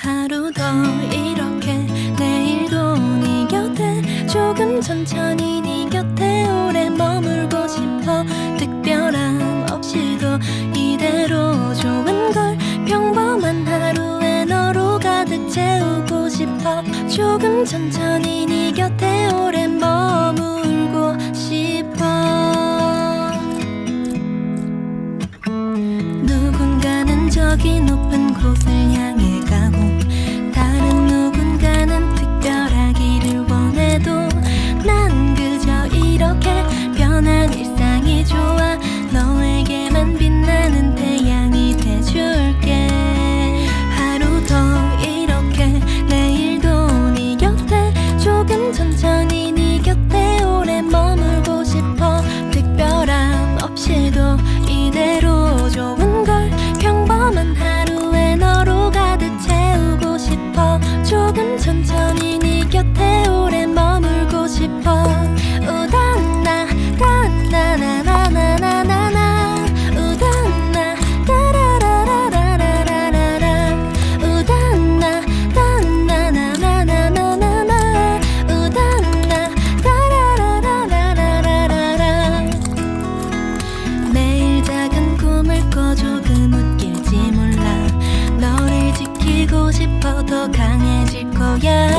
하루 더 이렇게 내일도 네 곁에 조금 천천히 네 곁에 오래 머물고 싶어. 특별함 없이도 이대로 좋은 걸 평범한 하루에 너로 가득 채우고 싶어. 조금 천천히 네 곁에 오래 머물고 싶어. 누군가는 저기 높은 곳을 향해 가고 다른 누군가는 특별하기를 원해도 난 그저 이렇게 편한 일상이 좋아. 너에게만 빛나는 태양이 돼줄게. 하루 더 이렇게 내일도 네 곁에 조금 천천히 네 곁에 오래 머물고 싶어. 특별함 없이도 이대로 좋은 걸 평범한 하루에 너로 가득 채우고 싶어. 조금 천천히 네 곁에 오래 머물고 싶어. 우단나 다나나나나나나나 우단나 따라라라라라라라 우단나 다나나나나나나나 우단나 따라라라라라라라. 매일 작은 꿈을 꿔 조금 웃길지 몰라. 너를 지키고 싶어 더 강해질 거야.